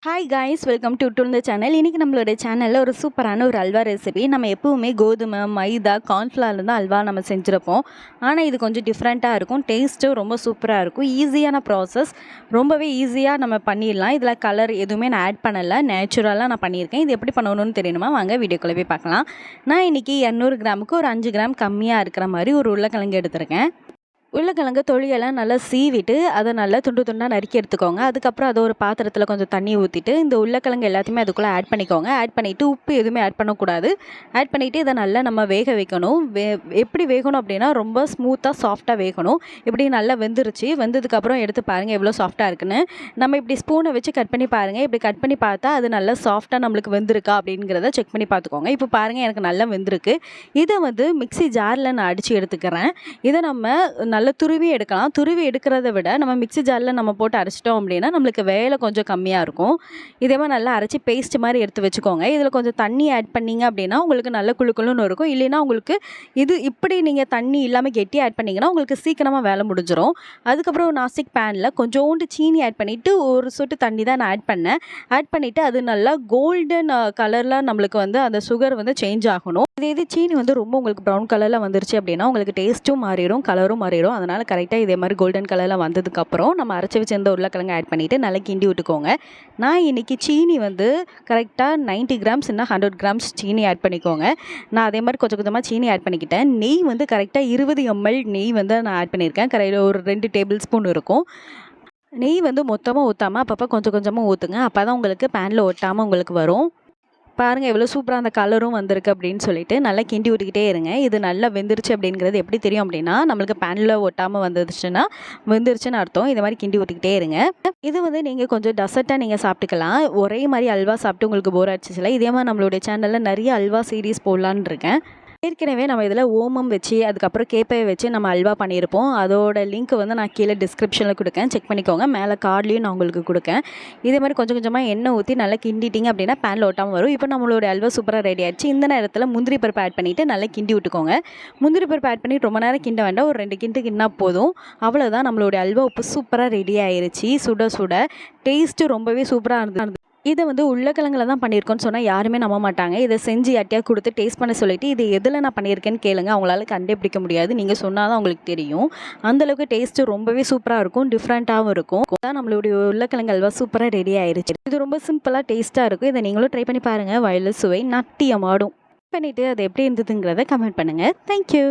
Hi guys, welcome to டுல்ந்த channel. இன்றைக்கி நம்மளோட சேனலில் ஒரு சூப்பரான ஒரு அல்வா ரெசிபி. நம்ம எப்போவுமே கோதுமை, மைதா, கார்ன்ஃப்ளவரில் தான் அல்வா நம்ம செஞ்சுருப்போம். ஆனால் இது கொஞ்சம் டிஃப்ரெண்ட்டாக இருக்கும். டேஸ்ட்டும் ரொம்ப சூப்பராக இருக்கும். ஈஸியான ப்ராசஸ், ரொம்பவே ஈஸியாக நம்ம பண்ணிடலாம். இதில் கலர் எதுவுமே நான் ஆட் பண்ணலை, நேச்சுரலாக நான் பண்ணியிருக்கேன். இது எப்படி பண்ணணும்னு தெரியணுமா? வாங்க வீடியோக்குள்ளே போய் பார்க்கலாம். நான் இன்றைக்கி 200 கிராமுக்கு ஒரு 5 கிராம் கம்மியாக இருக்கிற மாதிரி ஒரு உருளைக்கிழங்கு எடுத்திருக்கேன். உருளைக்கிழங்கு தொலியெல்லாம் நல்லா சீவிட்டு அதை நல்லா துண்டு துண்டாக நறுக்கி எடுத்துக்கோங்க. அதுக்கப்புறம் அதை ஒரு பாத்திரத்தில் கொஞ்சம் தண்ணி ஊற்றிட்டு இந்த உருளைக்கிழங்கு எல்லாத்தையுமே அதுக்குள்ளே ஆட் பண்ணிக்கோங்க. ஆட் பண்ணிவிட்டு உப்பு எதுவுமே ஆட் பண்ணக்கூடாது. ஆட் பண்ணிவிட்டு இதை நல்லா நம்ம வேக வைக்கணும். எப்படி வேகணும் அப்படின்னா ரொம்ப ஸ்மூத்தாக சாஃப்டாக வேகணும். இப்படி நல்லா வெந்துருச்சு. வெந்ததுக்கப்புறம் எடுத்து பாருங்கள் எவ்வளோ சாஃப்டாக இருக்குன்னு. நம்ம இப்படி ஸ்பூனை வச்சு கட் பண்ணி பாருங்கள். இப்படி கட் பண்ணி பார்த்தா அது நல்லா சாஃப்டாக நம்மளுக்கு வெந்திருக்கா அப்படிங்கிறத செக் பண்ணி பார்த்துக்கோங்க. இப்போ பாருங்கள் எனக்கு நல்லா வெந்திருக்கு. இதை மிக்ஸி ஜாரில் நான் அடித்து எடுத்துக்கிறேன். இதை நம்ம நல்லா துருவி எடுக்கலாம். துருவி எடுக்கிறத விட நம்ம மிக்ஸி ஜாரில் நம்ம போட்டு அரைச்சிட்டோம் அப்படின்னா நம்மளுக்கு வேலை கொஞ்சம் கம்மியாக இருக்கும். இதே மாதிரி நல்லா அரைச்சி பேஸ்ட் மாதிரி எடுத்து வச்சுக்கோங்க. இதில் கொஞ்சம் தண்ணி ஆட் பண்ணிங்க அப்படின்னா உங்களுக்கு நல்ல குழுக்குழுன்னு இருக்கும். இல்லைன்னா உங்களுக்கு இப்படி நீங்கள் தண்ணி இல்லாமல் கெட்டி ஆட் பண்ணிங்கன்னா உங்களுக்கு சீக்கிரமாக வேலை முடிஞ்சிடும். அதுக்கப்புறம் நாஸ்டிக் பேனில் கொஞ்சோண்டு சீனி ஆட் பண்ணிவிட்டு ஒரு சொட்டு தண்ணி தான் நான் ஆட் பண்ணேன். ஆட் பண்ணிவிட்டு அது நல்லா கோல்டன் கலரில் நம்மளுக்கு அந்த சுகர் சேஞ்ச் ஆகணும். இது சீனி ரொம்ப உங்களுக்கு ப்ரௌன் கலரில் வந்துருச்சு அப்படின்னா உங்களுக்கு டேஸ்ட்டும் மாறிடும், கலரும் மாறிடும். அதனால் கரெக்டாக இதே மாதிரி கோல்டன் கலரில் வந்ததுக்கப்புறம் நம்ம அரைச்சி வச்சிருந்த உருளைக்கிழங்கு ஆட் பண்ணிவிட்டு நல்லா கிண்டி விட்டுக்கோங்க. நான் இன்றைக்கி சீனி கரெக்டாக 90 கிராம்ஸ் இல்லைனா 100 கிராம்ஸ் சீனி ஆட் பண்ணிக்கோங்க. நான் அதே மாதிரி கொஞ்சம் கொஞ்சமாக சீனி ஆட் பண்ணிக்கிட்டேன். நெய் கரெக்டாக 20 ml நெய் நான் ஆட் பண்ணியிருக்கேன். கரெக்டாக ஒரு 2 டேபிள் ஸ்பூன் இருக்கும். நெய் மொத்தமாக ஊற்றாமல் அப்பப்போ கொஞ்சம் கொஞ்சமாக ஊற்றுங்க. அப்போ தான் உங்களுக்கு பேனில் ஒட்டாமல் உங்களுக்கு வரும். பாருங்கள் எவ்வளோ சூப்பராக அந்த கலரும் வந்திருக்கு அப்படின்னு சொல்லிட்டு நல்லா கிண்டி விட்டுக்கிட்டே இருங்க. இது நல்லா வெந்துருச்சு அப்படிங்கிறது எப்படி தெரியும் அப்படின்னா நம்மளுக்கு பேனில் ஒட்டாமல் வந்துருச்சுன்னா வெந்துருச்சுன்னு அர்த்தம். இது மாதிரி கிண்டி விட்டுக்கிட்டே இருங்க. இது நீங்கள் கொஞ்சம் டெசர்ட்டாக நீங்கள் சாப்பிட்டுக்கலாம். ஒரே மாதிரி அல்வா சாப்பிட்டு உங்களுக்கு போர் அடிச்சிச்சுல, இதே மாதிரி நம்மளுடைய சேனலில் நிறைய அல்வா சீரீஸ் போடலான்னு இருக்கேன். ஏற்கனவே நம்ம இதில் ஓமம் வச்சு அதுக்கப்புறம் கேப்பையை வச்சு நம்ம அல்வா பண்ணியிருப்போம். அதோட லிங்க் நான் கீழே டிஸ்கிரிப்ஷனில் கொடுக்கேன், செக் பண்ணிக்கோங்க. மேலே கார்ட்லேயும் நான் உங்களுக்கு கொடுக்கேன். இதே மாதிரி கொஞ்சம் கொஞ்சமாக எண்ணெய் ஊற்றி நல்லா கிண்டிட்டிங்க அப்படின்னா பேனில் ஒட்டாமல் வரும். இப்போ நம்மளோட அல்வா சூப்பராக ரெடி ஆகிடுச்சு. இந்த நேரத்தில் முந்திரி பருப்பு ஆட் பண்ணிவிட்டு நல்லா கிண்டி விட்டுக்கோங்க. முந்திரி பருப்பு ஆட் பண்ணி ரொம்ப நேரம் கிண்ட வேண்டாம், ஒரு 2 கிண்டு கிண்டினா போதும். அவ்வளோதான், நம்மளோட அல்வா உப்பு சூப்பராக ரெடி ஆயிடுச்சு. சுட சுட டேஸ்ட்டு ரொம்பவே சூப்பராக இருந்தது. இதை உருளைக்கிழங்குல தான் பண்ணியிருக்கோன்னு சொன்னால் யாருமே நம்ப மாட்டாங்க. இதை செஞ்சு யார்ட்டையா கொடுத்து டேஸ்ட் பண்ண சொல்லிவிட்டு இது எதில் நான் பண்ணியிருக்கேன்னு கேளுங்க. அவங்களால கண்டுபிடிக்க முடியாது, நீங்கள் சொன்னால் தான் உங்களுக்கு தெரியும். அந்தளவுக்கு டேஸ்ட்டு ரொம்பவே சூப்பராக இருக்கும், டிஃப்ரெண்ட்டாகவும் இருக்கும். அதான் நம்மளுடைய உருளைக்கிழங்கு அல்வா சூப்பராக ரெடி ஆயிடுச்சு. இது ரொம்ப சிம்பிளாக டேஸ்ட்டாக இருக்கும். இதை நீங்களும் ட்ரை பண்ணி பாருங்கள். வயலில் சுவை நட்டியமாடும். பண்ணிவிட்டு அது எப்படி இருந்ததுங்கிறத கமெண்ட் பண்ணுங்கள். தேங்க்யூ.